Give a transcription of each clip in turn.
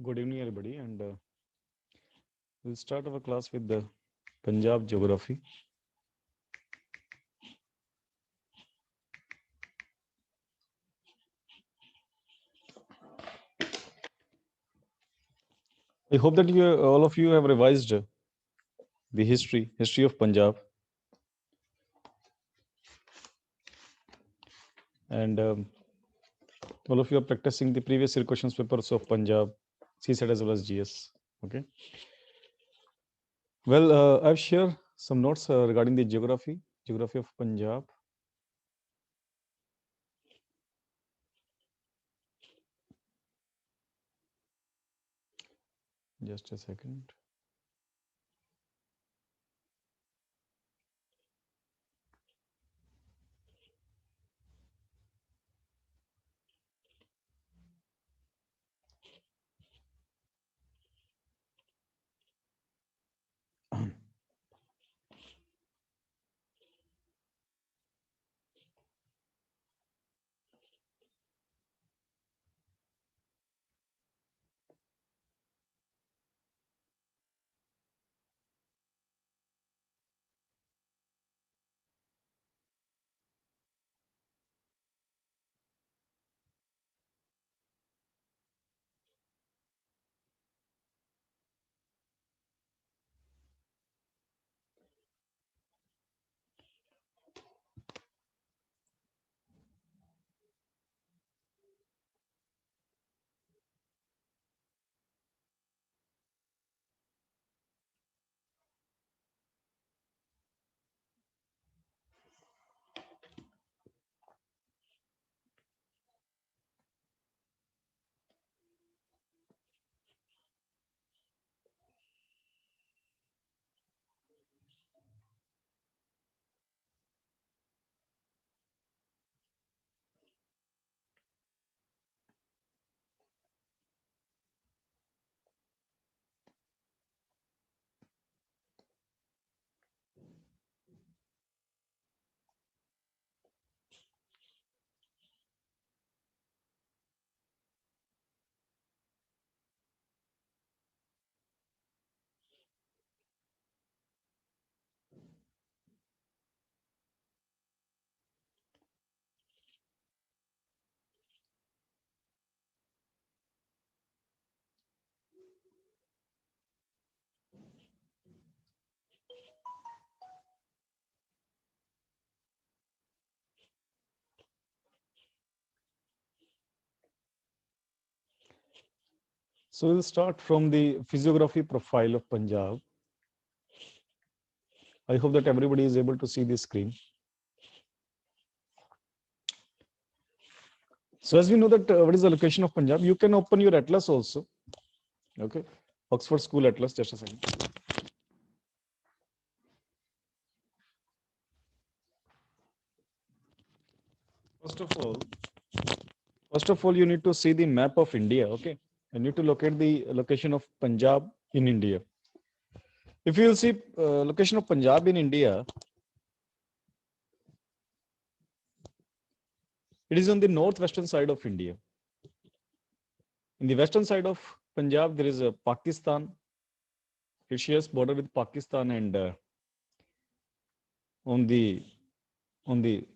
Good evening, everybody, and we'll start our class with the Punjab geography. I hope that all of you have revised the history of Punjab, and all of you are practicing the previous year questions papers of Punjab, CSET as well as GS. Okay. Well, I've shared some notes regarding the geography of Punjab. Just a second. So we'll start from the physiography profile of Punjab. I hope that everybody is able to see the screen. So as we know that what is the location of Punjab, you can open your atlas also. Okay, Oxford School Atlas. Just a second. First of all, you need to see the map of India. Okay, you need to locate the location of Punjab in India. If you will see location of Punjab in India, it is on the northwestern side of India. In the western side of Punjab, there is a Pakistan. It shares border with Pakistan, and on the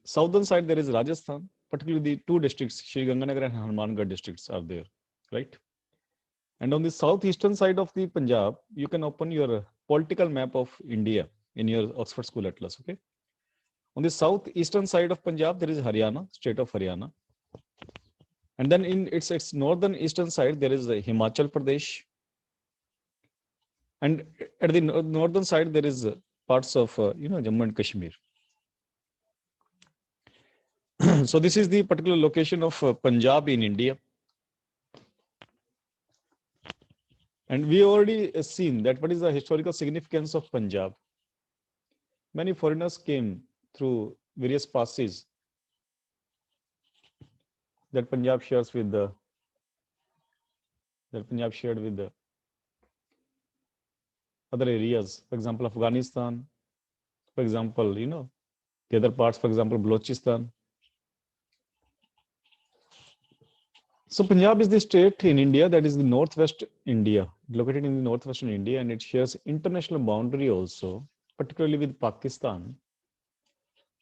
southern side there is Rajasthan. Particularly the two districts, Sri Ganganagar and Hanumangarh districts are there, right? And on the southeastern side of the Punjab, you can open your political map of India in your Oxford School Atlas. Okay. On the southeastern side of Punjab, there is Haryana, state of Haryana. And then in its northern eastern side, there is Himachal Pradesh. And at the northern side, there is parts of, Jammu and Kashmir. So this is the particular location of Punjab in India. And we already seen that what is the historical significance of Punjab. Many foreigners came through various passes that Punjab shares with the shared with the other areas. For example, Afghanistan. For example, the other parts. For example, Balochistan. So Punjab is the state in India that is the northwest India, located in the northwestern India, and it shares international boundary also, particularly with Pakistan.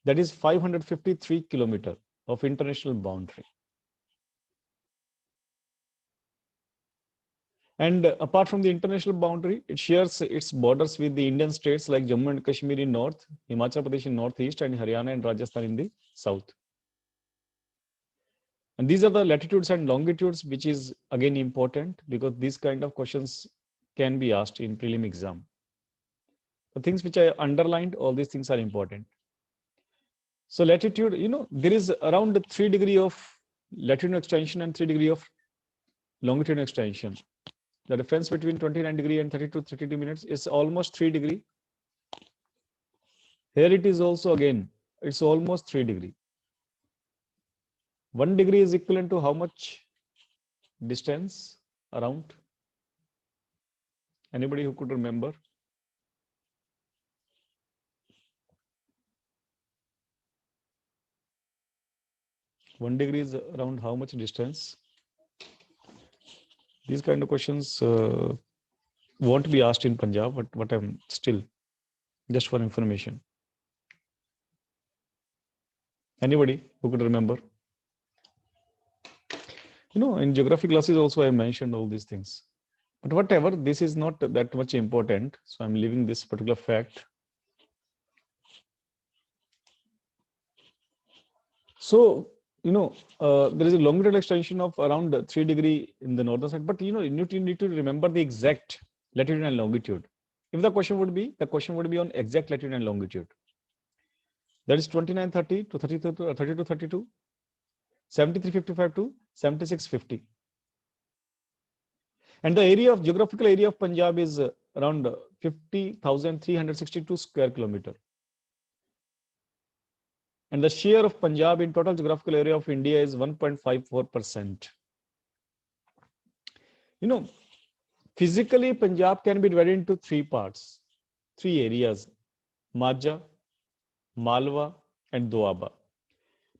That is 553 kilometer of international boundary. And apart from the international boundary, it shares its borders with the Indian states like Jammu and Kashmir in north, Himachal Pradesh in northeast, and Haryana and Rajasthan in the south. And these are the latitudes and longitudes, which is again important because these kind of questions can be asked in prelim exam. The things which I underlined, all these things are important. So latitude, there is around 3 degree of latitude extension and 3 degree of longitude extension. The difference between 29 degree and 32 minutes is almost 3 degree. Here it is also again, it's almost 3 degree. 1 degree is equivalent to how much distance around? Anybody who could remember? 1 degree is around how much distance? These kind of questions won't be asked in Punjab, but I'm still just for information. Anybody who could remember? In geography classes also I mentioned all these things. But whatever, this is not that much important. So I'm leaving this particular fact. So, there is a longitudinal extension of around 3 degree in the northern side. But, you need to remember the exact latitude and longitude. If the question would be on exact latitude and longitude. That is 2930 to 3232, 7355 to 7650. And the geographical area of Punjab is around 50,362 square kilometer. And the share of Punjab in total geographical area of India is 1.54%. Physically, Punjab can be divided into 3 parts, 3 areas, Majha, Malwa, and Doaba.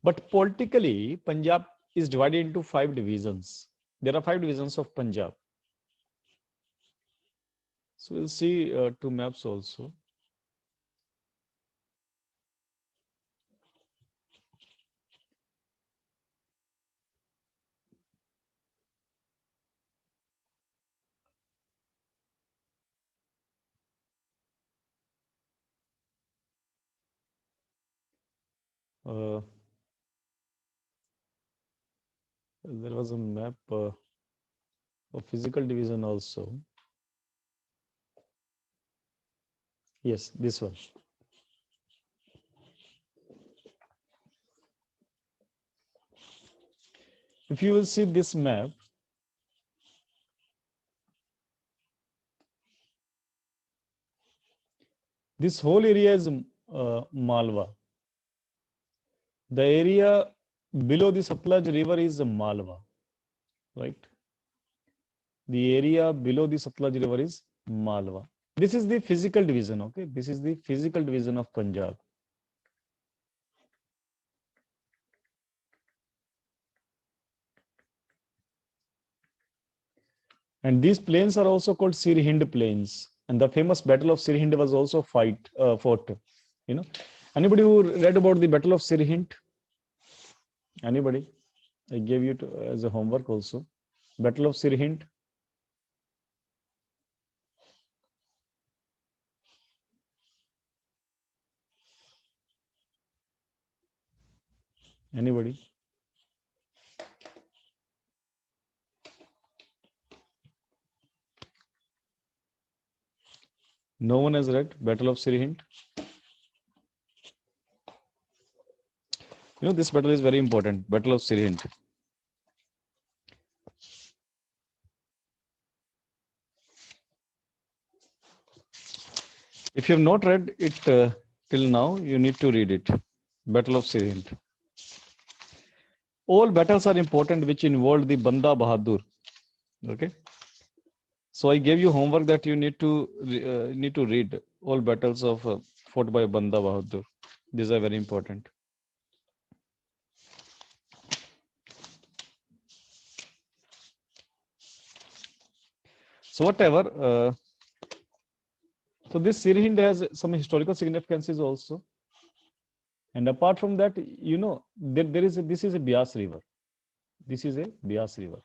But politically, Punjab is divided into 5 divisions. There are 5 divisions of Punjab. So we'll see 2 maps also. There was a map of physical division also. Yes, this one. If you will see this map, this whole area is Malwa. The area below the Satluj river is Malwa, right? The area below the Satluj river is Malwa. This is the physical division, okay? This is the physical division of Punjab. And these plains are also called Sirhind plains. And the famous Battle of Sirhind was also fought. Anybody who read about the Battle of Sirhind? Anybody? I gave you as a homework also. Battle of Sirhind. Anybody? No one has read Battle of Sirhind. This battle is very important. Battle of Sirhind. If you have not read it till now, you need to read it. Battle of Sirhind. All battles are important which involved the Banda Bahadur. Okay. So I gave you homework that you need to read all battles of fought by Banda Bahadur. These are very important. So whatever. So this Sirhind has some historical significances also. And apart from that, you know, this is a Bias river. This is a Bias river.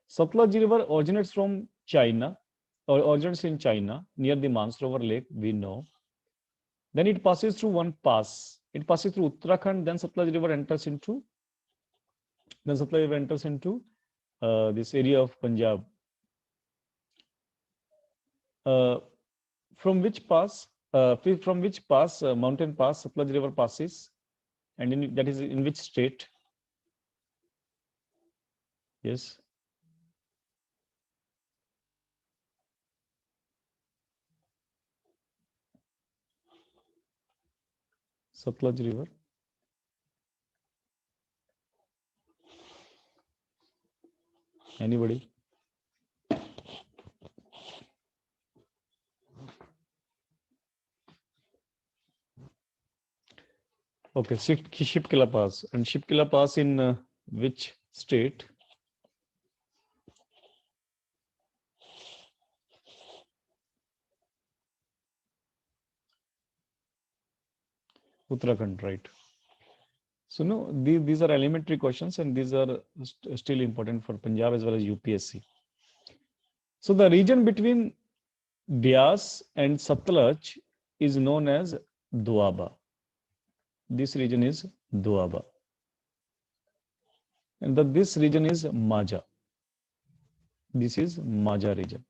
Satluj River originates from China, or originates in China near the Mansarovar Lake, we know. Then it passes through one pass. It passes through Uttarakhand, then Satluj River enters into this area of Punjab. From which pass? Mountain pass Satluj River passes, and that is in which state? Yes. Satluj River. Anybody? Okay, Shipkila Pass. And Shipkila Pass in which state? Uttarakhand, right? So no, these are elementary questions, and these are still important for Punjab as well as UPSC. So the region between Bias and Satluj is known as Doaba. This region is Doaba. And this region is Majha. This is Majha region.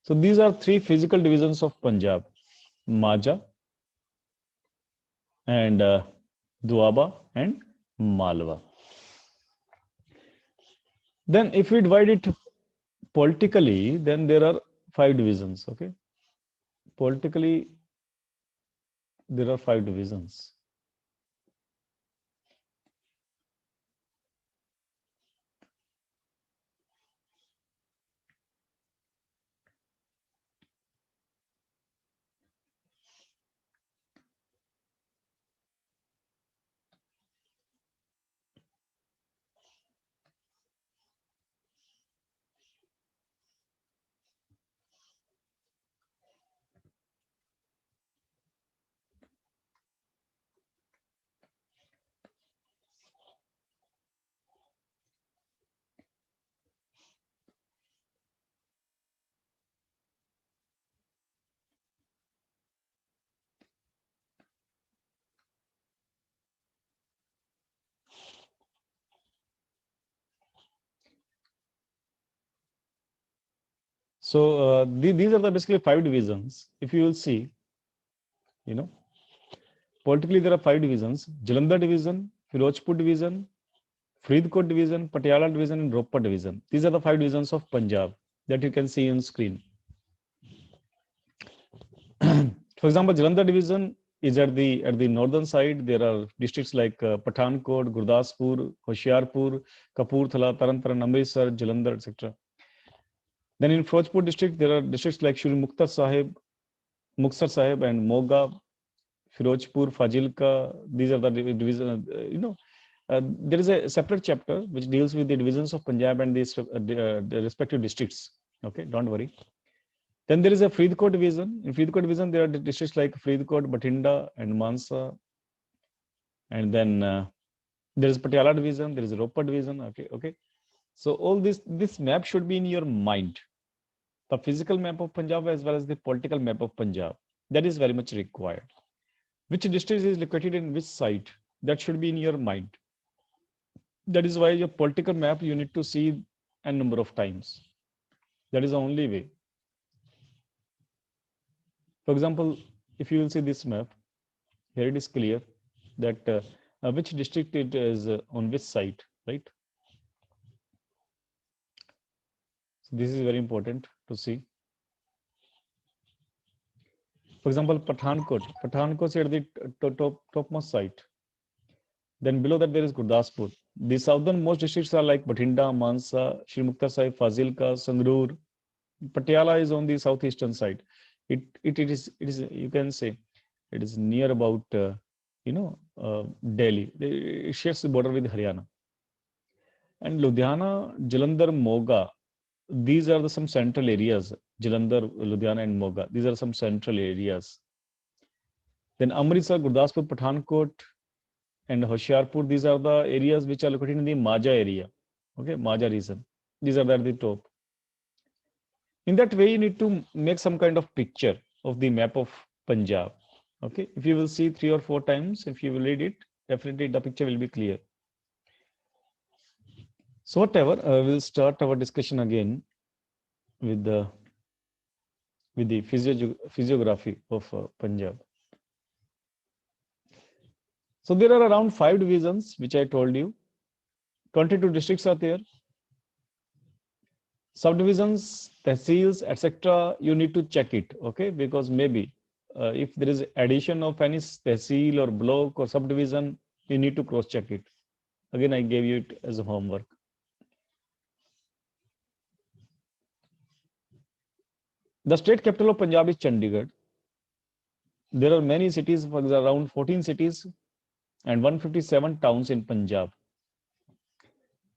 So these are three physical divisions of Punjab: Majha and Doaba and Malwa. Then if we divide it politically, then there are 5 divisions. Okay, politically there are 5 divisions. So these are the basically 5 divisions. If you will see, you know, politically there are 5 divisions: Jalandhar division, Firozpur division, Faridkot division, Patiala division, and Ropar division. These are the 5 divisions of Punjab that you can see on screen. For example, Jalandhar division is at the northern side. There are districts like Pathankot, Gurdaspur, Hoshiarpur, Kapurthala, Tarantaran, Amritsar, Jalandhar, etc. Then in Firozpur district, there are districts like Shri Muktsar Sahib and Moga, Firozpur, Fazilka. These are the divisions. There is a separate chapter which deals with the divisions of Punjab and the respective districts. Okay, don't worry. Then there is a Faridkot division. In Faridkot division, there are districts like Faridkot, Bathinda, and Mansa. And then there is Patiala division. There is a Ropar division. Okay. So all this map should be in your mind. The physical map of Punjab as well as the political map of Punjab. That is very much required. Which district is located in which site? That should be in your mind. That is why your political map you need to see a number of times. That is the only way. For example, if you will see this map, here it is clear that which district it is on which site, right? So this is very important to see. For example, Pathankot is at the topmost site. Then below that there is Gurdaspur. The southernmost districts are like Bathinda, Mansa, Shri Muktsar Sahib, Fazilka, Sangrur. Patiala is on the southeastern side. It is you can say it is near about Delhi. It shares the border with Haryana. And Ludhiana, Jalandhar, Moga, these are some central areas, Jalandhar, Ludhiana and Moga. These are some central areas. Then Amritsar, Gurdaspur, Pathankot and Hoshiarpur, these are the areas which are located in the Majha area. Okay, Majha region. These are at the top. In that way, you need to make some kind of picture of the map of Punjab. Okay, if you will see 3 or 4 times, if you will read it, definitely the picture will be clear. So whatever, we'll start our discussion again with the physiography of Punjab. So there are around 5 divisions, which I told you. 22 districts are there. Subdivisions, tehsils, etc. You need to check it, okay? Because maybe if there is addition of any tehsil or block or subdivision, you need to cross check it. Again, I gave you it as a homework. The state capital of Punjab is Chandigarh. There are many cities, for example, around 14 cities and 157 towns in Punjab.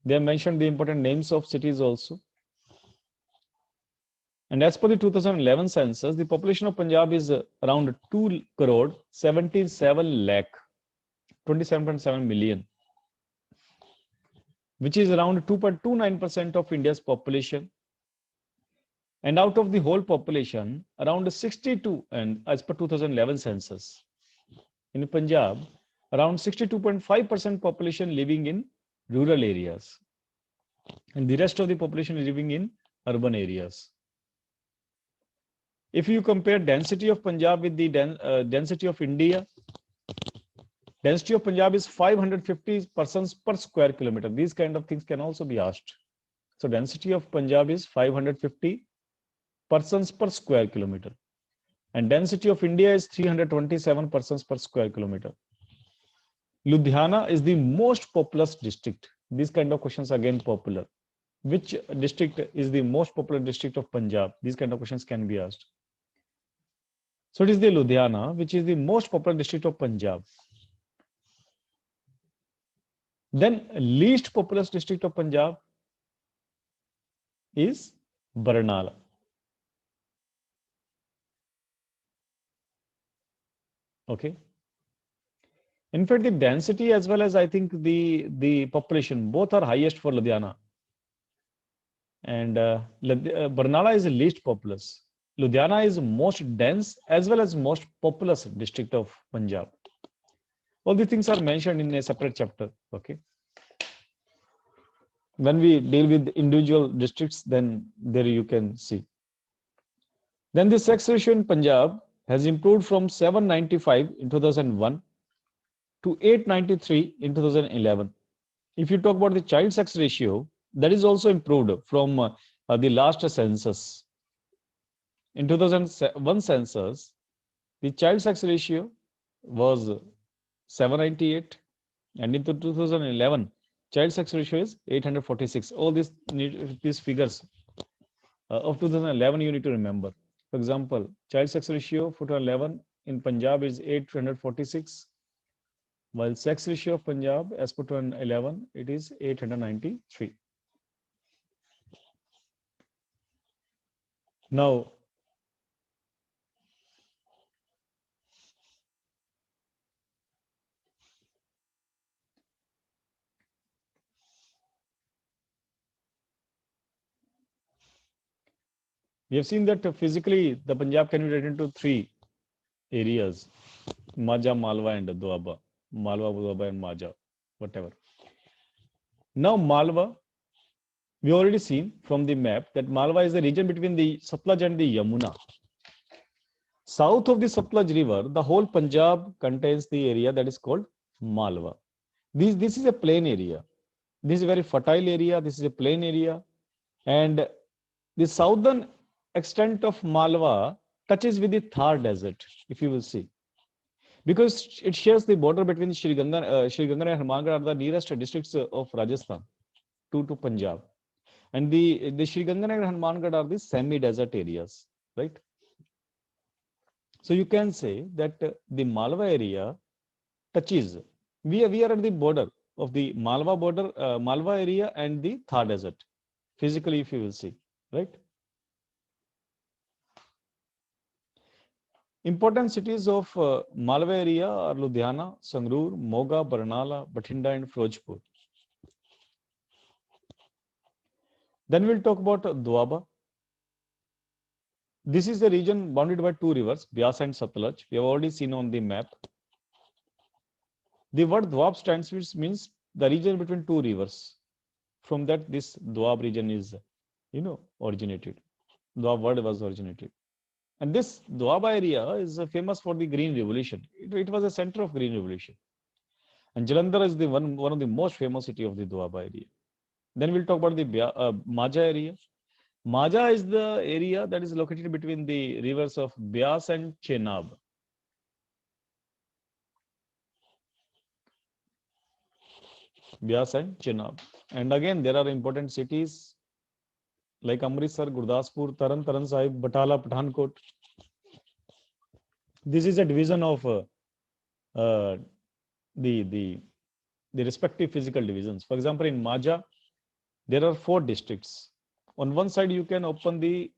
They have mentioned the important names of cities also. And as per the 2011 census, the population of Punjab is around 2 crore 77 lakh, 27.7 million, which is around 2.29% of India's population. And out of the whole population, around 62, and as per 2011 census, in Punjab, around 62.5% population living in rural areas. And the rest of the population is living in urban areas. If you compare density of Punjab with the density of India, density of Punjab is 550 persons per square kilometer. These kind of things can also be asked. So density of Punjab is 550 persons per square kilometer. And density of India is 327 persons per square kilometer. Ludhiana is the most populous district. These kind of questions are again popular. Which district is the most popular district of Punjab? These kind of questions can be asked. So it is the Ludhiana, which is the most popular district of Punjab. Then least populous district of Punjab is Barnala. Okay. In fact, the density as well as I think the population, both are highest for Ludhiana. And Barnala is the least populous. Ludhiana is most dense as well as most populous district of Punjab. All these things are mentioned in a separate chapter. Okay. When we deal with individual districts, then there you can see. Then the sex ratio in Punjab has improved from 795 in 2001 to 893 in 2011. If you talk about the child sex ratio, that is also improved from the last census. In 2001 census, the child sex ratio was 798, and in 2011, child sex ratio is 846. All these figures of 2011 you need to remember. For example, child sex ratio for 2011 in Punjab is 846, while sex ratio of Punjab as per 2011 it is 893. Now, we have seen that physically the Punjab can be divided into 3 areas: Majha, Malwa, and Doaba. Malwa, Doaba, and Majha, whatever. Now, Malwa, we already seen from the map that Malwa is the region between the Satluj and the Yamuna. South of the Satluj River, the whole Punjab contains the area that is called Malwa. This is a plain area. This is a very fertile area. This is a plain area. And the southern extent of Malwa touches with the Thar Desert, if you will see. Because it shares the border between Sri Ganga and Hanumangarh are the nearest districts of Rajasthan to Punjab. And the Sri Ganga and Hanumangarh are the semi-desert areas, right? So you can say that the Malwa area touches. We are at the border of the Malwa area and the Thar Desert, physically, if you will see. right? Important cities of Malwa area are Ludhiana, Sangrur, Moga, Barnala, Bathinda, and Firozpur. Then we'll talk about Doaba. This is the region bounded by two rivers, Byas and Satluj. We have already seen on the map. The word Doab stands for means the region between two rivers. From that, this Doab region is, originated. Doab word was originated. And this Doaba area is famous for the Green Revolution. It was a center of Green Revolution. And Jalandhar is the one of the most famous city of the Doaba area. Then we'll talk about the Maja area. Maja is the area that is located between the rivers of Byas and Chenab. Byas and Chenab. And again, there are important cities like Amritsar, Gurdaspur, Taran Sahib, Batala, Pathankot. This is a division of the respective physical divisions. For example, in Maja, there are 4 districts. On one side, you can open the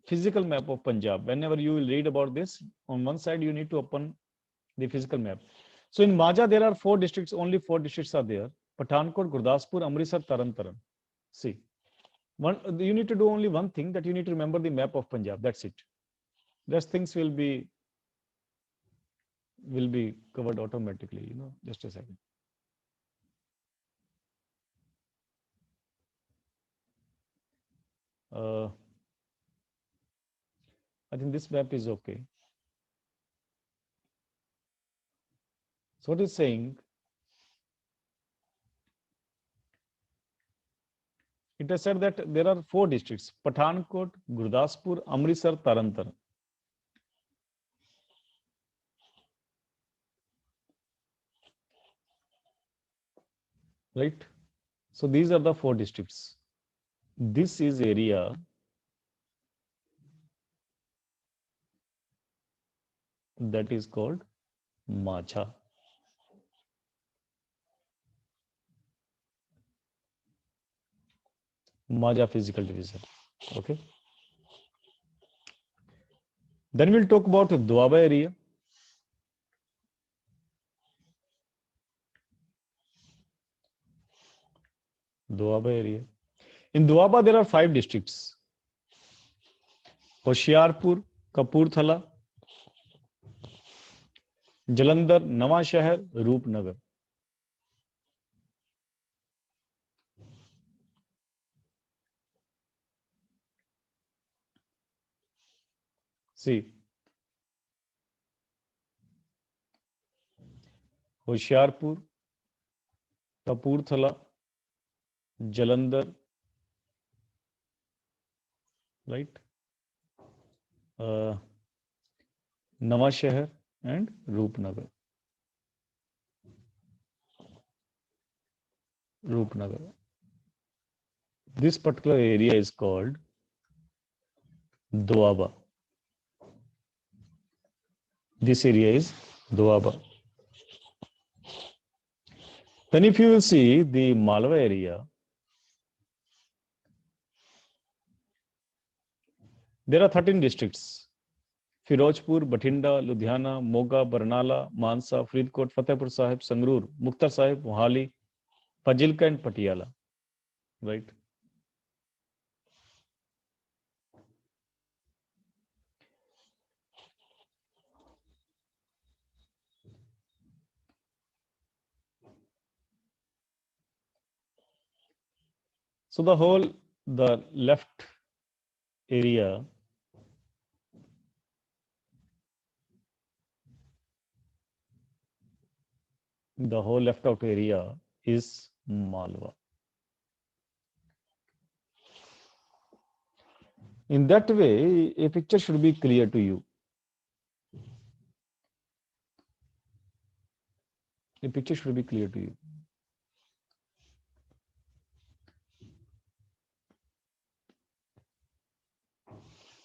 physical map of Punjab. Whenever you will read about this, on one side, you need to open the physical map. So in Maja, there are 4 districts, only 4 districts are there. Pathankot, Gurdaspur, Amritsar, Taran. See, you need to do only one thing, that you need to remember the map of Punjab. That's it. Those things will be covered automatically, just a second. I think this map is okay. So what it's saying, it has said that there are 4 districts: Pathankot, Gurdaspur, Amritsar, Taran. Right? So these are the 4 districts. This is area that is called Maja. Maja physical division. Okay. Then we'll talk about Doaba area. Doaba area. In Doaba, there are 5 districts: Hoshiarpur, Kapurthala, Jalandhar, Nawa Shahar, Roopnagar. See, Hoshiarpur, Kapurthala, Jalandhar, right? Nawa Shahar and Roopnagar. Roopnagar. This particular area is called Doaba. This area is Doaba. Then if you will see the Malwa area, there are 13 districts: Firozpur, Bathinda, Ludhiana, Moga, Barnala, Mansa, Faridkot, Fatehpur Sahib, Sangrur, Muktar Sahib, Mohali, Fazilka and Patiala. Right? So the left area, the whole left out area is Malwa. In that way, a picture should be clear to you. A picture should be clear to you.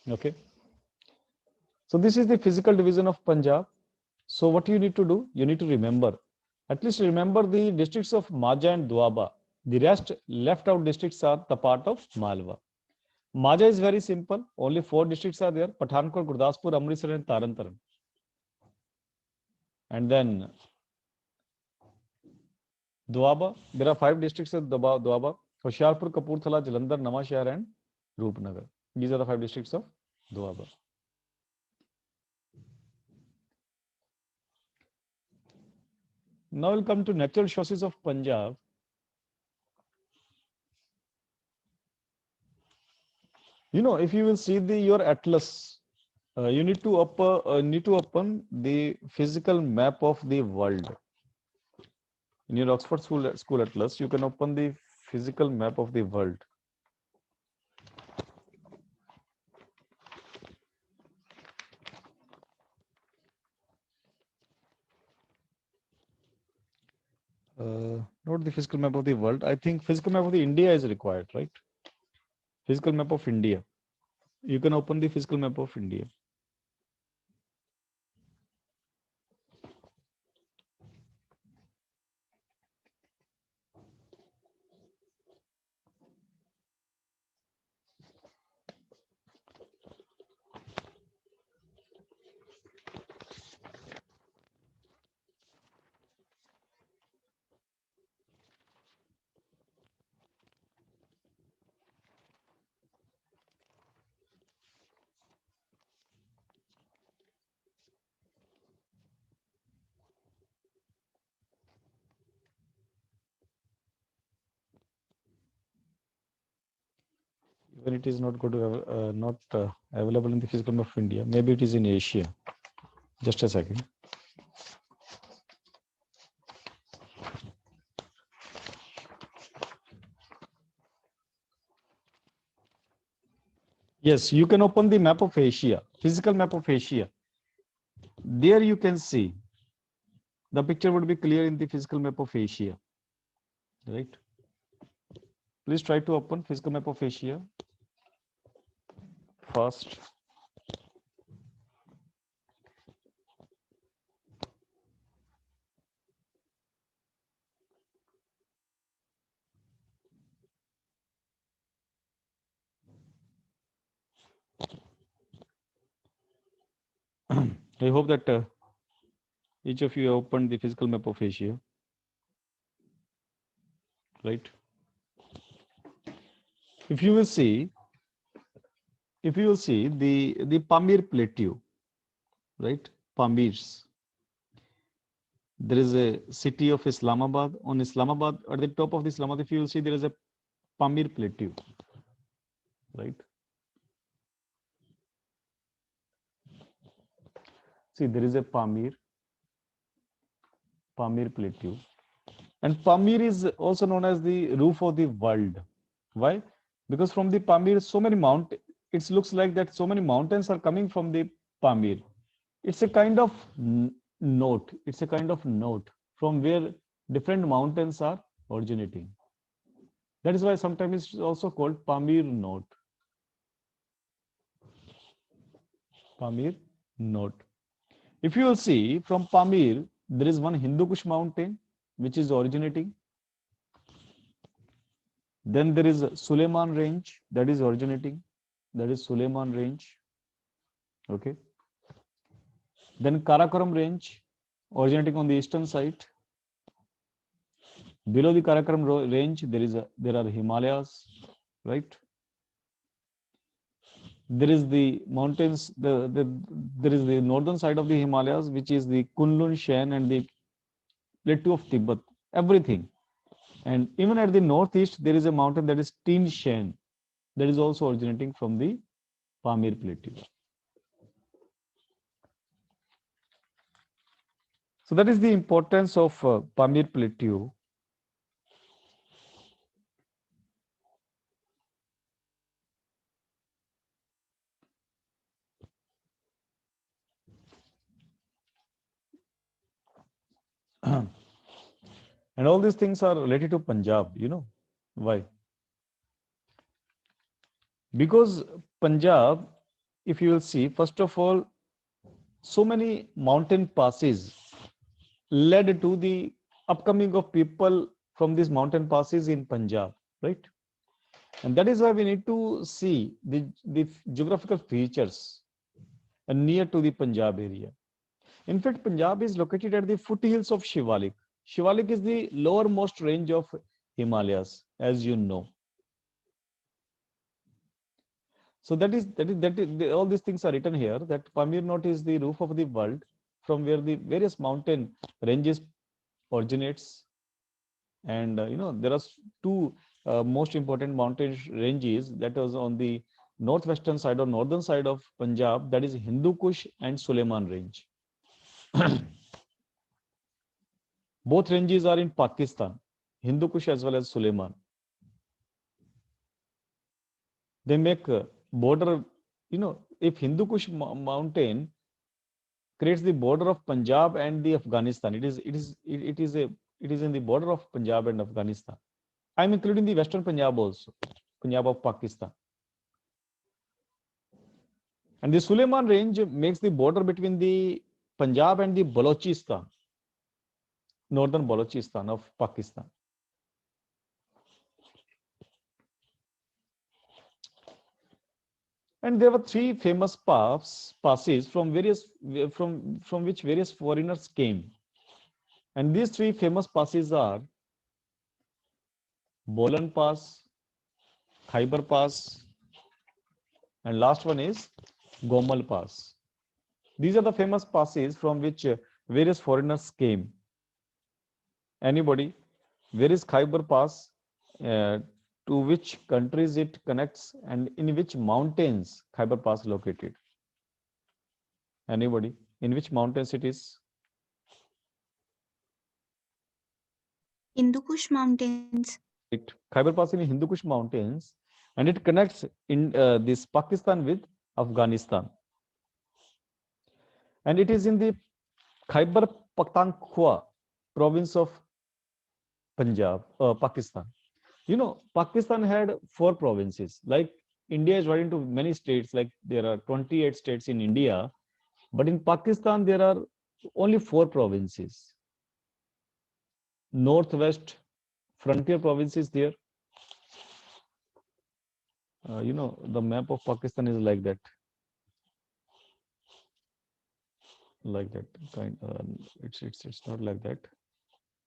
Okay. So this is the physical division of Punjab. So what you need to do, you need to remember, at least remember the districts of Maja and Doaba. The rest left out districts are the part of Malwa. Majha is very simple. Only 4 districts are there: Pathankot, Gurdaspur, Amritsar, and Taran. And then Doaba, there are 5 districts in Doaba: Hoshiarpur, Kapurthala, Jalandhar, Nawashahar, and Roopnagar. These are the 5 districts of Doaba. Now we'll come to natural resources of Punjab. You know, if you will see your atlas, you need to open the physical map of the world. In your Oxford School Atlas, you can open the physical map of the world. Not the physical map of the world. I think physical map of the India is required, right? Physical map of India. You can open the physical map of India. When it is not available in the physical map of India, maybe it is in Asia. Just a second. Yes, you can open the map of Asia, physical map of Asia. There you can see the picture would be clear in the physical map of Asia, right? Please try to open physical map of Asia first. I hope that each of you opened the physical map of Asia, right? If you will see the Pamir Plateau, right? Pamirs. There is a city of Islamabad. On Islamabad, at the top of the Islamabad, if you will see, there is a Pamir Plateau, right? See, there is a Pamir Plateau. And Pamir is also known as the roof of the world. Why? Because from the Pamir, so many it looks like that so many mountains are coming from the Pamir. It's a kind of note. It's a kind of note from where different mountains are originating. That is why sometimes it's also called Pamir note. Pamir note. If you will see from Pamir, there is one Hindu Kush mountain which is originating. Then there is Suleiman range that is originating. That is Suleiman range. Okay. Then Karakoram range originating on the eastern side. Below the Karakoram range, there are Himalayas, right? There is the mountains. There is the northern side of the Himalayas, which is the Kunlun Shan and the Plateau of Tibet. Everything. And even at the northeast, there is a mountain that is Tin Shan, that is also originating from the Pamir Plateau. So that is the importance of Pamir Plateau. And all these things are related to Punjab, you know. Why? Because Punjab, if you will see, first of all, so many mountain passes led to the upcoming of people from these mountain passes in Punjab, right? And that is why we need to see the geographical features near to the Punjab area. In fact, Punjab is located at the foothills of Shivalik. Shivalik is the lowermost range of Himalayas, as you know. So all these things are written here, that Pamir Knot is the roof of the world, from where the various mountain ranges originates. And there are two most important mountain ranges that was on the northwestern side or northern side of Punjab, that is Hindu Kush and Suleiman range. Both ranges are in Pakistan, Hindu Kush as well as Suleiman. They make border, if Hindu Kush mountain creates the border of Punjab and the Afghanistan, it is in the border of Punjab and Afghanistan. I'm including the Western Punjab also, Punjab of Pakistan. And the Suleiman range makes the border between the Punjab and the Balochistan, northern Balochistan of Pakistan. And there were three famous passes from which various foreigners came. And these three famous passes are Bolan Pass, Khyber Pass, and last one is Gomal Pass. These are the famous passes from which various foreigners came. Anybody? Where is Khyber Pass? To which countries it connects, and in which mountains Khyber Pass located? Anybody? In which mountains it is? Hindu Kush Mountains. Right. Khyber Pass in Hindu Kush mountains, and it connects in this Pakistan with Afghanistan. And it is in the Khyber Pakhtunkhwa province of Punjab, Pakistan. Pakistan had 4 provinces. Like India is divided into many states, like there are 28 states in India, but in Pakistan there are only 4 provinces. Northwest frontier province is there. The map of Pakistan is like that. Like that kind. It's not like that.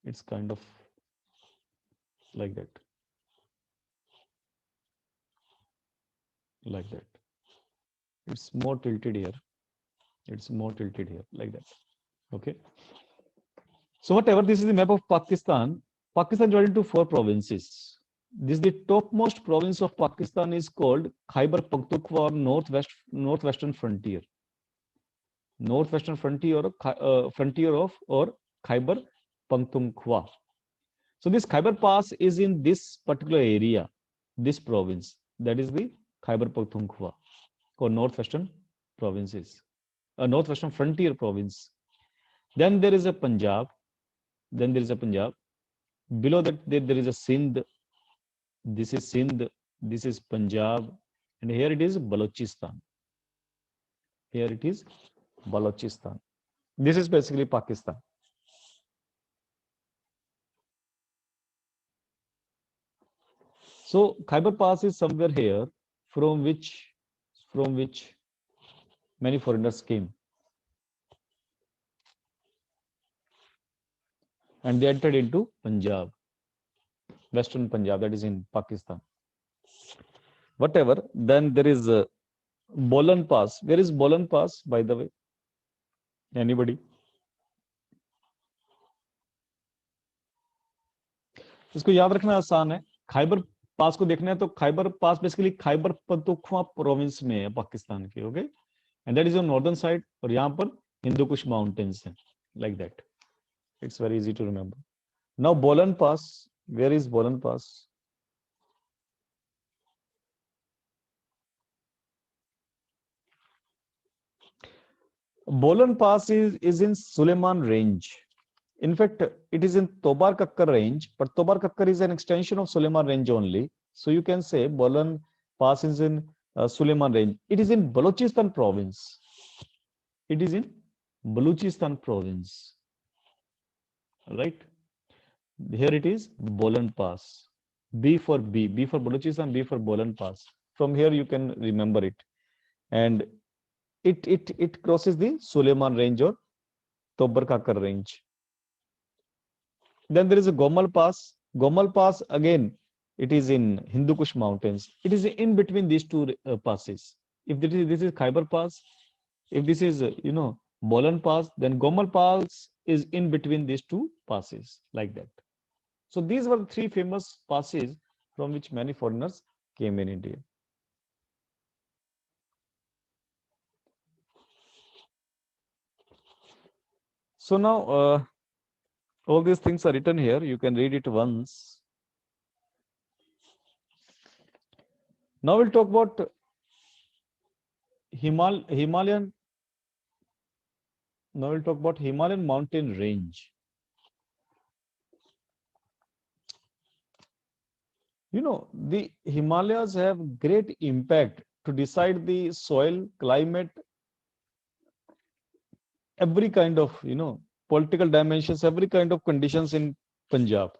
It's kind of like that. Like that. It's more tilted here. It's more tilted here, like that. Okay. So whatever, this is the map of Pakistan. Pakistan divided into 4 provinces. This is the topmost province of Pakistan is called Khyber Pakhtunkhwa, or northwestern frontier. Northwestern frontier of or Khyber Pakhtunkhwa. So this Khyber Pass is in this particular area, this province. That is the Khyber Pakhtunkhwa, or northwestern provinces, a northwestern frontier province. Then there is a Punjab. Below that there is a Sindh. This is Sindh. This is Punjab, and here it is Balochistan. Here it is Balochistan. This is basically Pakistan. So Khyber Pass is somewhere here, from which many foreigners came, and they entered into Punjab, Western Punjab, that is in Pakistan. Whatever. Then there is Bolan Pass. Where is Bolan Pass, by the way? Anybody? इसको याद रखना आसान है. खैबर पास को देखना है तो Khyber pass basically Khyber Pakhtunkhwa province में है पाकिस्तान के. Okay, and that is on northern side, और यहाँ पर हिंदू कुश माउंटेन्स हैं, like that. It's very easy to remember. Now Bolan pass. Where is बोलन पास? Bolan Pass is in Suleiman range. In fact, it is in Tobar Kakkar range, but Tobar Kakkar is an extension of Suleiman range only. So you can say Bolan Pass is in Suleiman range. It is in Balochistan province. It is in Balochistan province. Right? Here it is Bolan Pass. B for Balochistan, B for Bolan Pass. From here you can remember it. And it crosses the Suleiman Range or Tobar Kakar Range. Then there is a Gomal Pass. Gomal Pass, again, it is in Hindu Kush Mountains. It is in between these two passes. If this is Khyber Pass, if this is, Bolan Pass, then Gomal Pass is in between these two passes, like that. So these were the three famous passes from which many foreigners came in India. So now, all these things are written here. You can read it once. Now we'll talk about Himalayan. Now we'll talk about Himalayan mountain range. The Himalayas have great impact to decide the soil, climate, every kind of, political dimensions, every kind of conditions in Punjab.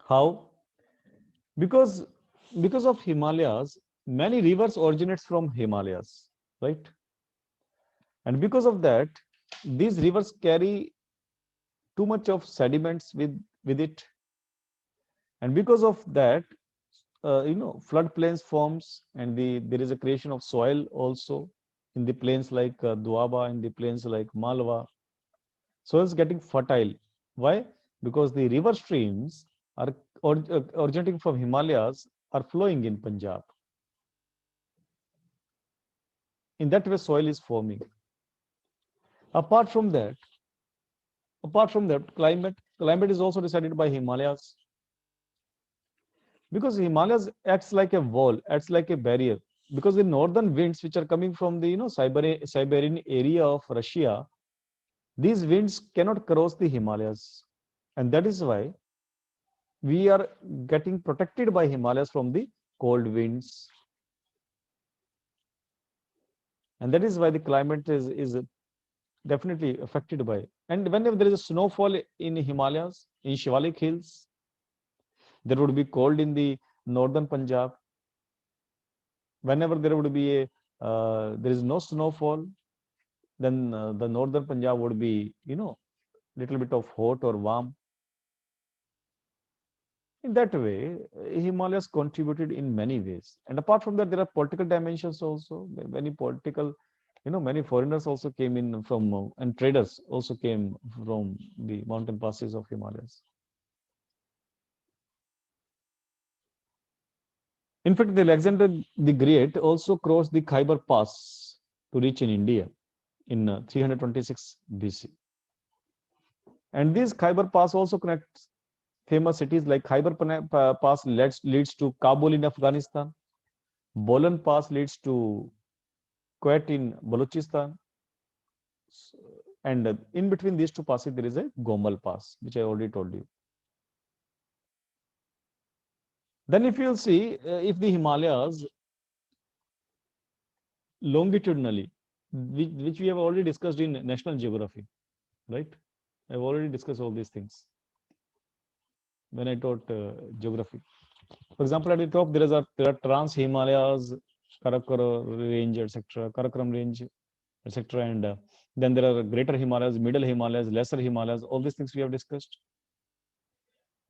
How? Because of Himalayas, many rivers originates from Himalayas, right? And because of that, these rivers carry too much of sediments with it. And because of that, floodplains forms, and there is a creation of soil also in the plains like Doaba, in the plains like Malwa. Soil is getting fertile. Why? Because the river streams are originating from Himalayas are flowing in Punjab. In that way, soil is forming. Apart from that, climate is also decided by Himalayas. Because Himalayas acts like a wall, acts like a barrier. Because the northern winds which are coming from the Siberian area of Russia, these winds cannot cross the Himalayas, and that is why we are getting protected by Himalayas from the cold winds, and that is why the climate is definitely affected by. And whenever there is a snowfall in Himalayas, in Shivalik hills, there would be cold in the northern Punjab. Whenever there would be there is no snowfall, then the northern Punjab would be, little bit of hot or warm. In that way, Himalayas contributed in many ways. And apart from that, there are political dimensions also. Many political, many foreigners also came in from, and traders also came from the mountain passes of Himalayas. In fact, the Alexander the Great also crossed the Khyber Pass to reach in India in 326 BC. And this Khyber Pass also connects famous cities like Khyber Pass leads to Kabul in Afghanistan. Bolan Pass leads to Quetta in Balochistan. And in between these two passes, there is a Gomal Pass, which I already told you. Then if you'll see, if the Himalayas longitudinally, which we have already discussed in National Geography, right? I've already discussed all these things when I taught geography. For example, at the top, there are Trans Himalayas, Karakoram range, etc., Karakoram range, etc., and then there are Greater Himalayas, Middle Himalayas, Lesser Himalayas. All these things we have discussed.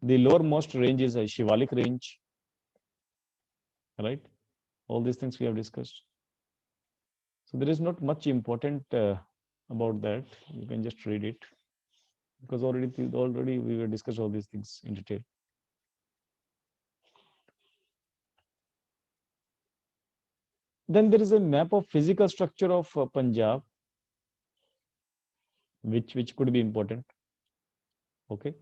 The lowermost range is a Shivalik range, right? All these things we have discussed. So there is not much important about that. You can just read it, because already we will discuss all these things in detail. Then there is a map of physical structure of Punjab, which could be important. Okay,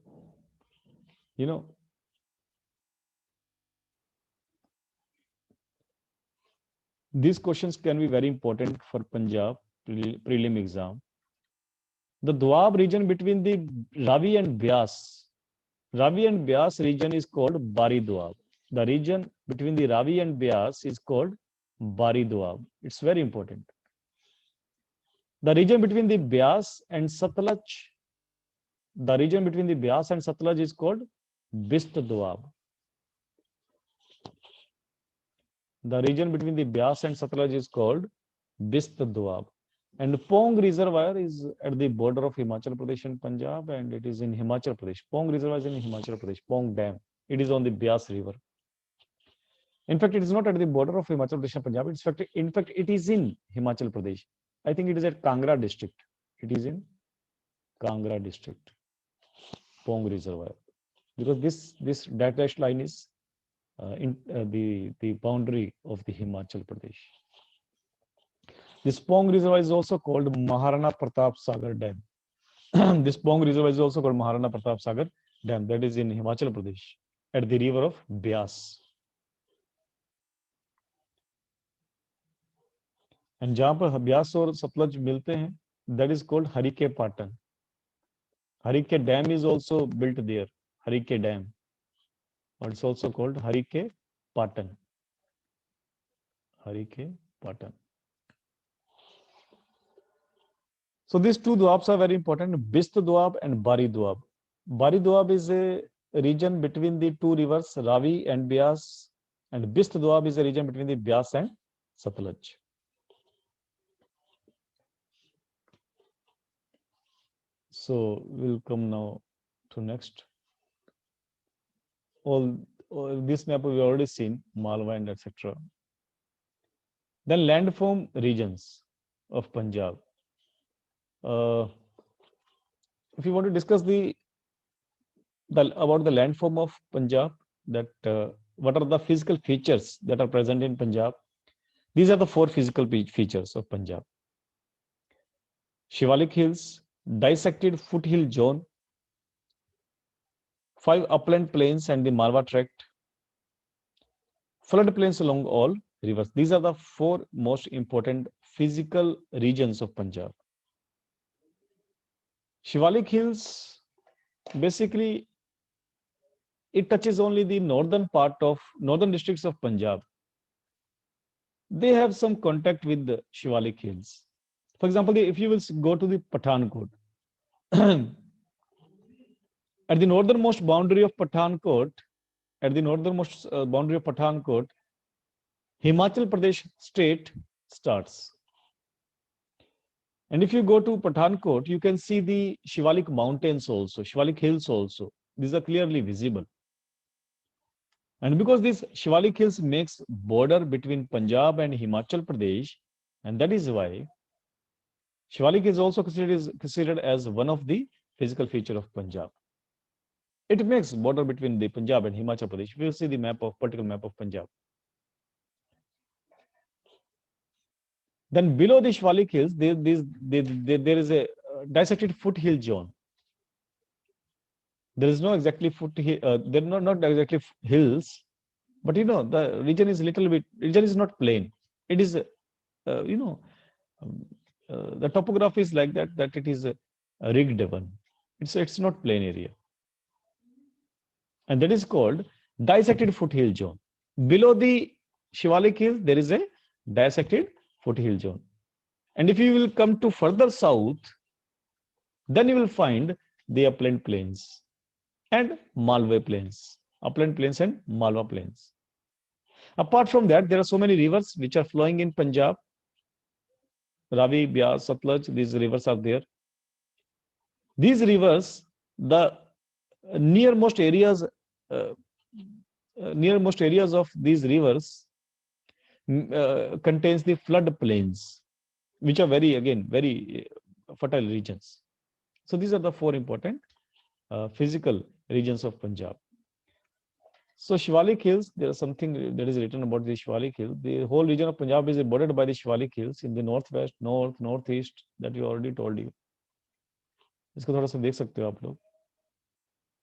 these questions can be very important for Punjab prelim exam. The Doab region between the Ravi and Byas region is called Bari Doab. The region between the Ravi and Byas is called Bari Doab. It's very important. The region between the Byas and Satluj is called Bist Doab. The region between the Byas and Satluj is called Bist Doab. And Pong Reservoir is at the border of Himachal Pradesh and Punjab, and it is in Himachal Pradesh. Pong Reservoir is in Himachal Pradesh. Pong Dam. It is on the Byas River. In fact, it is not at the border of Himachal Pradesh and Punjab. In fact, it is in Himachal Pradesh. I think it is at Kangra district. It is in Kangra district. Pong Reservoir. Because this dashed line is the boundary of the Himachal Pradesh. This Pong Reservoir is also called Maharana Pratap Sagar Dam. This Pong Reservoir is also called Maharana Pratap Sagar Dam. That is in Himachal Pradesh at the river of Byas. And जहां पर ब्यास और सतलज मिलते हैं, that is called Harike Patan. Harike Dam is also built there. Harike Dam. Or it's also called Harike Patan. Harike Patan. So these two Doabs are very important, Bist Doab and Bari Doab. Bari Doab is a region between the two rivers, Ravi and Byas, and Bist Doab is a region between the Byas and Satluj. So we'll come now to next. All this map we've already seen, Malwa and etc. Then landform regions of Punjab. If you want to discuss about the landform of Punjab, that what are the physical features that are present in Punjab? These are the four physical features of Punjab. Shivalik Hills, dissected foothill zone, 5 upland plains and the Malwa Tract, flood plains along all rivers. These are the 4 most important physical regions of Punjab. Shivalik Hills, basically, it touches only the northern districts of Punjab. They have some contact with the Shivalik Hills. For example, if you will go to the Pathankot, at the northernmost boundary of Pathankot, Himachal Pradesh state starts. And if you go to Pathankot, you can see the Shivalik mountains also, Shivalik hills also. These are clearly visible. And because this Shivalik hills makes border between Punjab and Himachal Pradesh, and that is why Shivalik is also considered as one of the physical feature of Punjab. It makes border between the Punjab and Himachal Pradesh. We will see the particular map of Punjab. Then below the Shivalik hills, there is a dissected foothill zone. There is no exactly foothill. There are not exactly hills, but the region is not plain. It is, the topography is like that it is a rigged one. It's not plain area. And that is called dissected foothill zone. Below the Shivalik hills, there is a dissected foothill zone. And if you will come to further south, then you will find the upland plains and Malwa plains. Upland plains and Malwa plains. Apart from that, there are so many rivers which are flowing in Punjab. Ravi, Byas, Satluj, these rivers are there. These rivers, the nearmost areas of these rivers contains the flood plains, which are very fertile regions. So these are the 4 important physical regions of Punjab. So Shivalik Hills, there is something that is written about the Shivalik Hills. The whole region of Punjab is bordered by the Shivalik Hills in the northwest, north, northeast, that we already told you. इसको थोड़ा सा देख सकते हो आप लोग.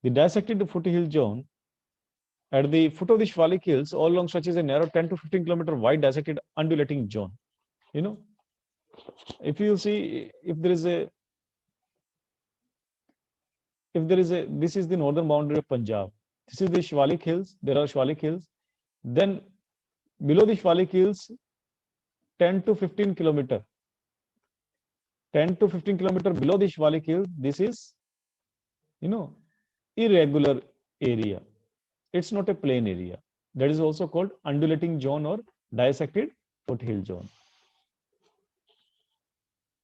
The dissected foothill zone at the foot of the Shivalik Hills all along stretches a narrow 10 to 15 kilometer wide dissected undulating zone. If you see, this is the northern boundary of Punjab. This is the Shivalik Hills. There are Shivalik Hills. Then below the Shivalik Hills, 10 to 15 kilometer below the Shivalik Hills, this is, irregular area. It's not a plain area. That is also called undulating zone or dissected foothill zone.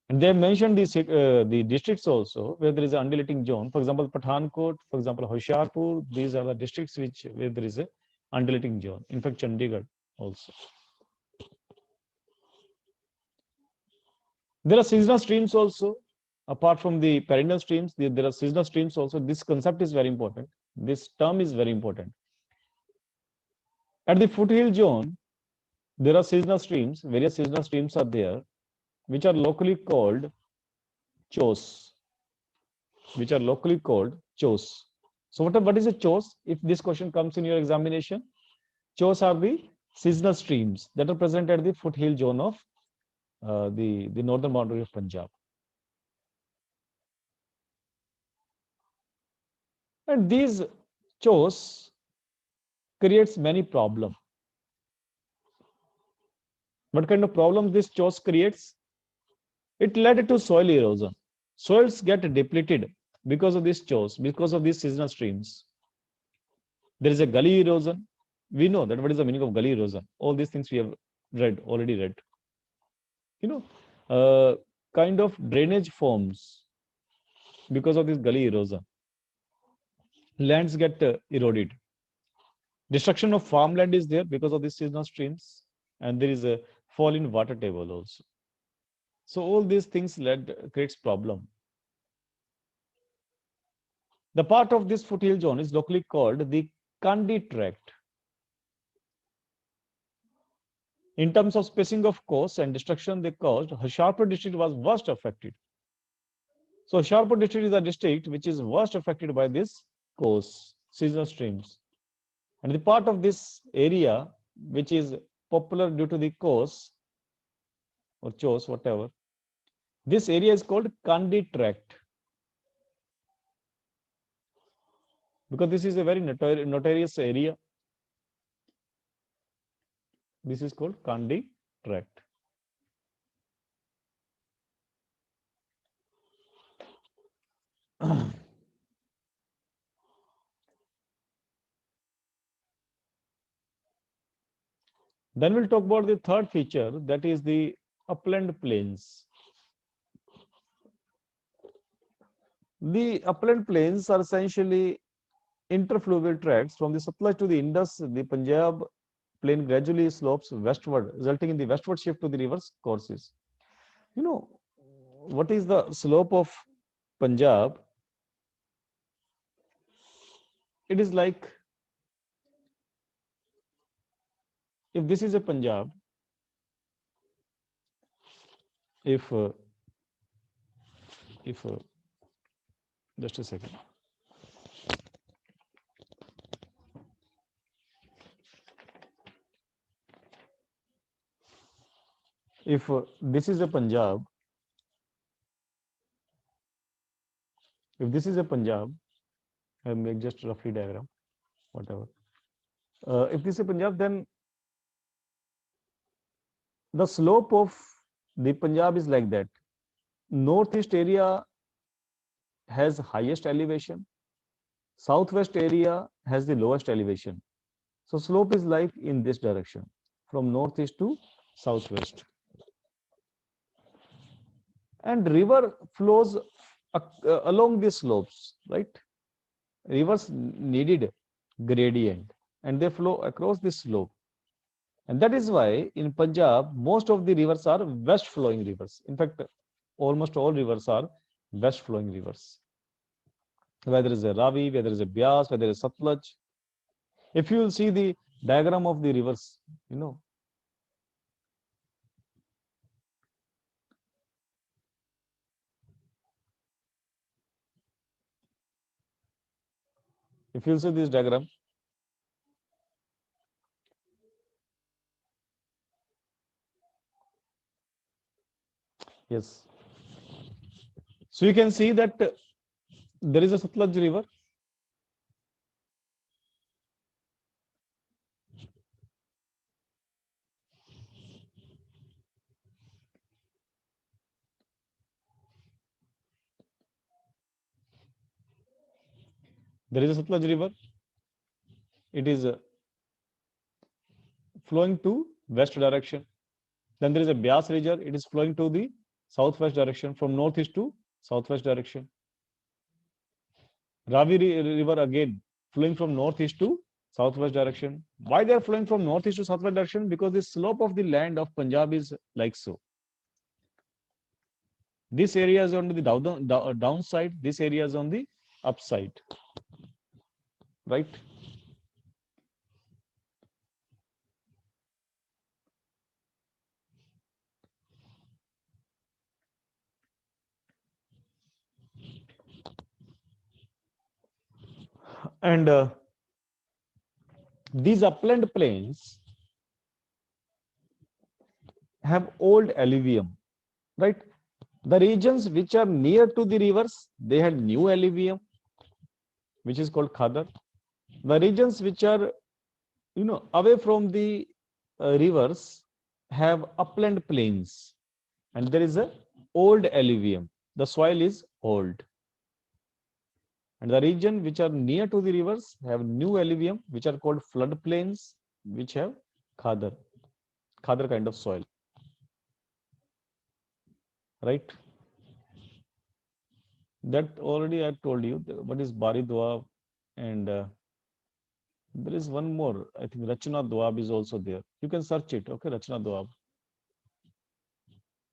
And they have mentioned the districts also where there is an undulating zone. For example, Pathankot, for example, Hoshiarpur, these are the districts where there is a undulating zone. In fact, Chandigarh also. There are seasonal streams also. Apart from the perennial streams, there are seasonal streams also. This concept is very important. This term is very important. At the foothill zone, there are seasonal streams. Various seasonal streams are there, which are locally called chos. Which are locally called chos. So what is a chos? If this question comes in your examination, chos are the seasonal streams that are present at the foothill zone of the northern boundary of Punjab. And these chos creates many problems. What kind of problems this chos creates? It led to soil erosion. Soils get depleted because of these chos, because of these seasonal streams. There is a gully erosion. We know that what is the meaning of gully erosion. All these things we have already read. Kind of drainage forms because of this gully erosion. Lands get eroded. Destruction of farmland is there because of these seasonal streams, and there is a fall in water table also. So all these things creates problem. The part of this foothill zone is locally called the Kandy tract. In terms of spacing of course and destruction they caused, Hoshiarpur district was worst affected. So Hoshiarpur district is a district which is worst affected by this course, seasonal streams. And the part of this area which is popular due to the course or chos, whatever, this area is called Kandy tract. Because this is a very notorious area. This is called Kandy tract. Then we'll talk about the third feature, that is the upland plains. The upland plains are essentially interfluvial tracts from the Satluj to the Indus. The Punjab plain gradually slopes westward, resulting in the westward shift to the river's courses. You know, what is the slope of Punjab? It is like, if this is a Punjab, if just a second. If this is a Punjab, if this is a Punjab, I'll make just roughly diagram, whatever. If this is a Punjab, then the slope of the Punjab is like that. Northeast area has highest elevation. Southwest area has the lowest elevation. So slope is like in this direction, from northeast to southwest. And river flows along these slopes, right? Rivers needed gradient and they flow across this slope. And that is why in Punjab, most of the rivers are west flowing rivers. In fact, almost all rivers are west flowing rivers. Whether it is a Ravi, whether it is a Bias, whether it is Satluj. If you will see the diagram of the rivers, if you see this diagram, yes. So you can see that there is a Satluj river. There is a Satluj river. it is flowing to west direction. Then there is a Beas River, it is flowing to the southwest direction, from northeast to southwest direction. Ravi River again flowing from northeast to southwest direction. Why they are flowing from northeast to southwest direction? Because the slope of the land of Punjab is like so. This area is on the downside, this area is on the upside, right? And these upland plains have old alluvium, right? The regions which are near to the rivers, they had new alluvium, which is called Khadar. The regions which are, away from the rivers have upland plains, and there is a old alluvium. The soil is old. And the region which are near to the rivers have new alluvium, which are called flood plains, which have Khadar kind of soil, right? That already I told you what is Bari Doab, and there is one more. I think Rachna Doab is also there. You can search it. Okay, Rachna Doab.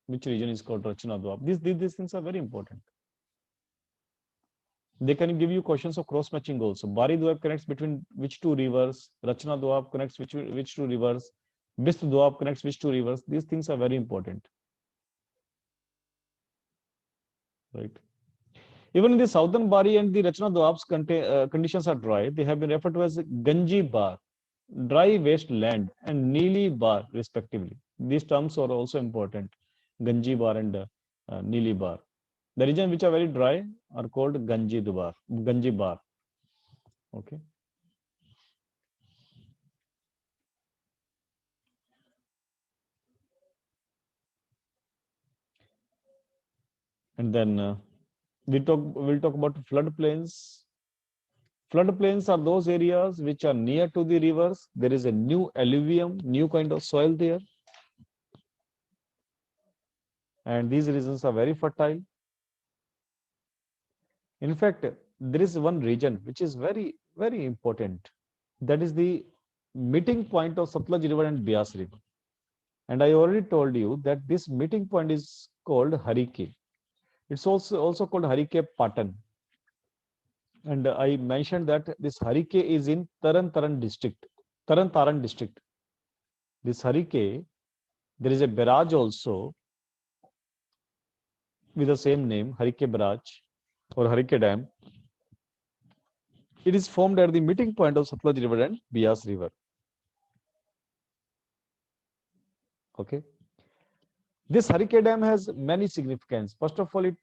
Which region is called Rachna Doab? These things are very important. They can give you questions of cross matching also. Bari Doab connects between which two rivers? Rachna Doab connects which two rivers? Bist Doab connects which two rivers? These things are very important, right? Even in the southern Bari and the Rachna Doab's conditions are dry. They have been referred to as Ganji Bar, dry wasteland, and Neeli Bar, respectively. These terms are also important, Ganji Bar and Neeli Bar. The regions which are very dry are called Ganji Bar. Okay. And then we'll talk about floodplains. Floodplains are those areas which are near to the rivers. There is a new alluvium, new kind of soil there. And these regions are very fertile. In fact, there is one region which is very, very important. That is the meeting point of Satluj River and Beas River. And I already told you that this meeting point is called Harike. It's also called Harike Patan. And I mentioned that this Harike is in Taran Taran district. This Harike, there is a barrage also with the same name, Harike Barrage or Harike Dam. It is formed at the meeting point of Satluj River and Beas River. Okay. This Harike Dam has many significance. First of all, it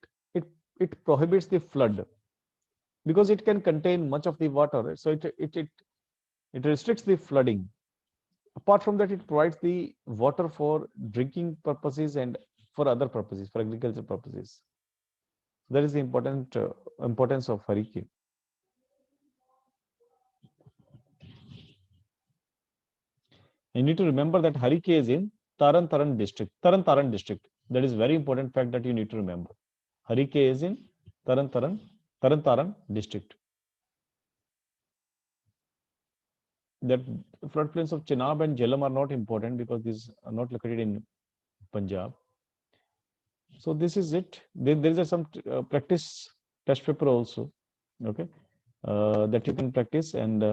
prohibits the flood because it can contain much of the water. So it restricts the flooding. Apart from that, it provides the water for drinking purposes and for other purposes, for agriculture purposes. That is the importance of Harike. You need to remember that Harike is in Taran Taran district. That is very important fact that you need to remember. Harike is in Taran Taran district. That floodplains of Chenab and Jhelum are not important because these are not located in Punjab. So this is it. There is some practice test paper also, okay, that you can practice, and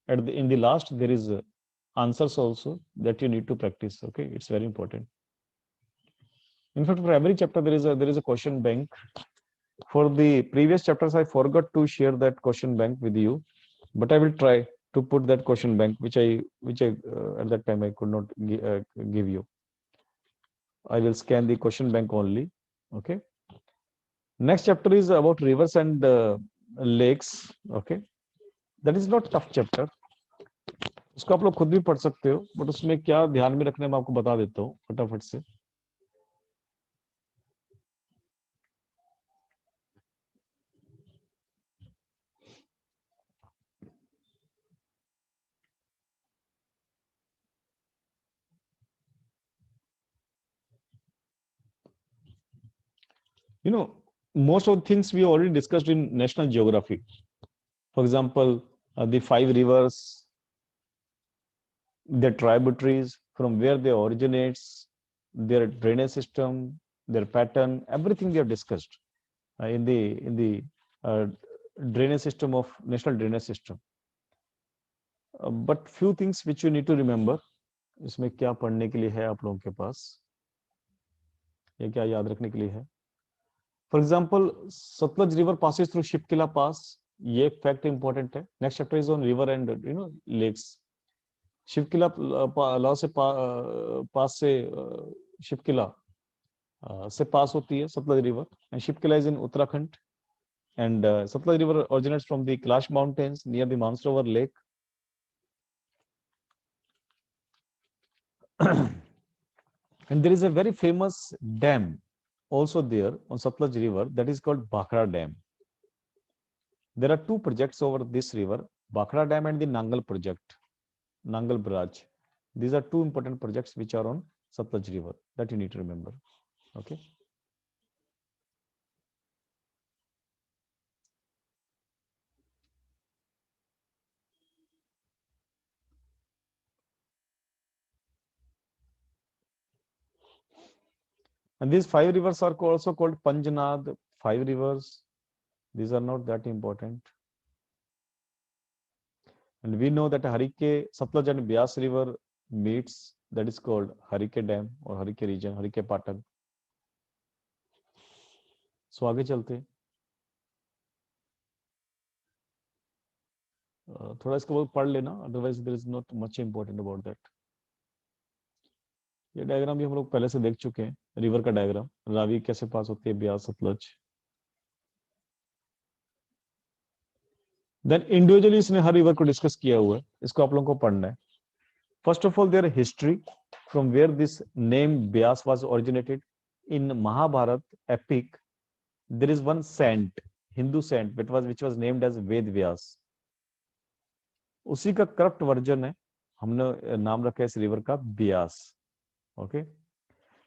in the last there is answers also that you need to practice. Okay, it's very important. In fact, for every chapter there is a question bank. For the previous chapters, I forgot to share that question bank with you, but I will try to put that question bank, which I at that time I could not give you. I will scan the question bank only. Okay. Next chapter is about rivers and lakes. Okay. That is not tough chapter. उसको आप लोग खुद भी पढ़ सकते हो, but उसमें क्या ध्यान में रखना है मैं आपको बता देता हूँ फटाफट से. You know, most of the things we already discussed in national geography. For example, the 5 rivers, their tributaries, from where they originates, their drainage system, their pattern, everything we have discussed in the uh, drainage system of national drainage system. But few things which you need to remember. इसमें क्या पढ़ने के लिए है आप लोगों के पास, या क्या याद रखने के लिए है? For example, Sutlej river passes through Shipkila pass, ये फैक्ट इंपॉर्टेंट है. Next chapter is on river and lakes. Shipkila लॉ से पास से शिवकिला से पास होती है Sutlej river, and Shipkila is in Uttarakhand, and Sutlej river originates from the Kailash mountains near the Mansarovar lake. And there is a very famous dam also there on Satluj river, that is called Bhakra Dam. There are two projects over this river, Bhakra Dam and the Nangal project, Nangal Barrage. These are two important projects which are on Satluj river that you need to remember. Okay. And these 5 rivers are also called Panjnad 5 rivers. These are not that important. And we know that Harike, Satluj and Byas river meets, that is called Harike Dam or Harike region, Harike Patan. So आगे चलते हैं. थोड़ा इसको पढ़ लेना, otherwise there is not much important about that. ये diagram भी हम लोग पहले से देख चुके हैं, रिवर का डायग्राम, रावी कैसे पास होती है, ब्यास, सतलज. देन इंडिविजुअली इसने हर रिवर को डिस्कस किया हुआ है, इसको आप लोगों को पढ़ना है. First of all their history, from where this name Beas was originated. In Mahabharata epic there is one saint, Hindu saint which was named as Ved Vyas. उसी का करप्ट वर्जन है, हमने नाम रखा है इस रिवर का Beas. Okay.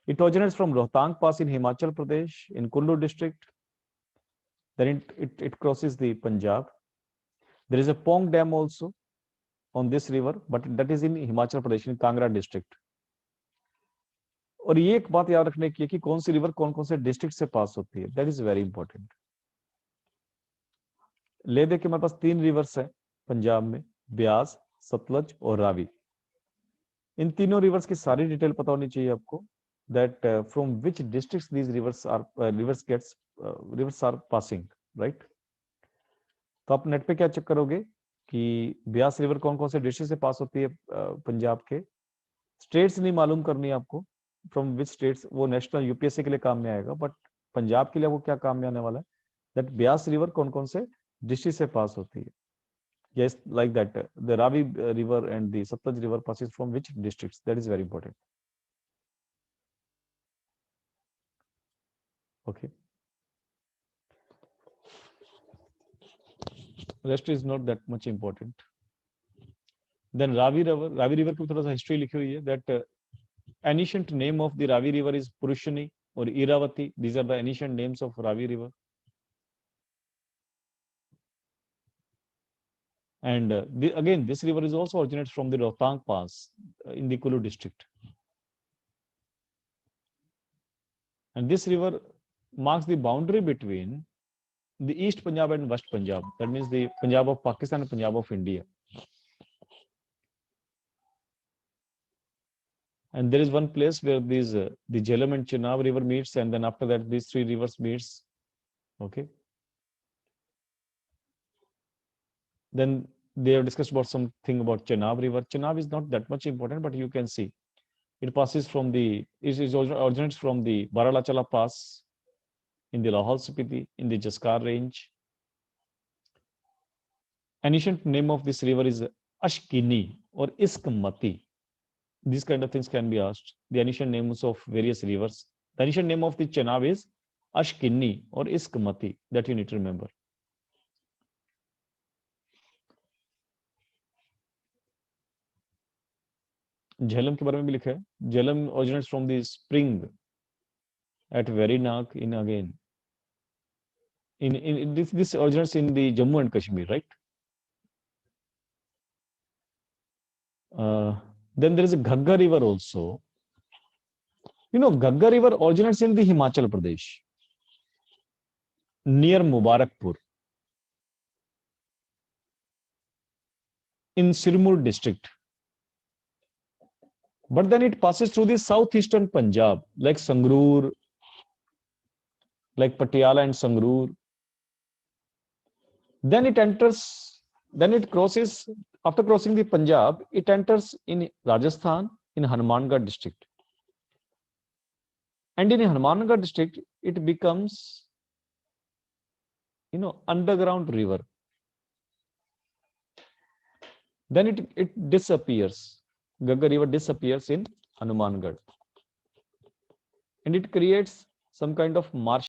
It originates from Rohtang Pass in Himachal Pradesh in Kullu district. Then it crosses the Punjab. There is a Pong Dam also on this river, but that is in Himachal Pradesh in Kangra district. और ये एक बात याद रखने की है कि कौन सी रिवर कौन कौन से डिस्ट्रिक्ट से पास होती है, दैट इज वेरी इंपॉर्टेंट. ले दे के हमारे पास 3 रिवर्स है पंजाब में, ब्यास, सतलज और रावी. इन तीनों रिवर्स की सारी डिटेल पता होनी चाहिए आपको, that from which districts these rivers are passing, right? तो आप नेट पे क्या चेक करोगे कि ब्यास रिवर कौन कौन से डिस्ट्रिक्ट से पास होती है पंजाब के. स्टेट्स नहीं मालूम करनी है आपको, फ्रॉम विच स्टेट्स, वो नेशनल यूपीएससी के लिए काम में आएगा, बट पंजाब के लिए वो क्या काम में आने वाला है, दैट ब्यास रिवर कौन कौन से डिस्ट्रिक्ट से पास होती है. Yes, like that, the Ravi river and the Satluj river passes from which districts, that is very important. Okay. Rest is not that much important. Then Ravi river की थोड़ा सा history लिखी हुई है, that ancient name of the Ravi river is Purushani or Iravati. These are the ancient names of Ravi river. And again, this river is also originates from the Rohtang Pass in the Kullu district. And this river marks the boundary between the East Punjab and West Punjab. That means the Punjab of Pakistan and Punjab of India. And there is one place where these the Jhelum and Chenab river meets, and then after that these 3 rivers meets. Okay. Then they have discussed about something about Chenab river. Chenab is not that much important, but you can see it passes from the, it originates from the Baralachala Pass in the Lahaul Spiti in the Jaskar range. Ancient name of this river is Ashkini or Iskmati. These kind of things can be asked. The ancient names of various rivers. The ancient name of the Chenab is Ashkini or Iskmati. That you need to remember. Jhelum के बारे में भी लिखा है. Jhelum originates from the spring at Verinag in again this originates in the Jammu and Kashmir, right? Then there is a Ghaggar River also. You know, Ghaggar River originates in the Himachal Pradesh, near Mubarakpur, in Sirmur district. But then it passes through the southeastern Punjab, like Sangrur, like Patiala and Sangrur. Then it crosses, after crossing the Punjab, it enters in Rajasthan, in Hanumangarh district. And in Hanumangarh district, it becomes, underground river. Then it disappears. Ghaggar River disappears in Hanumangarh. And it creates some kind of marsh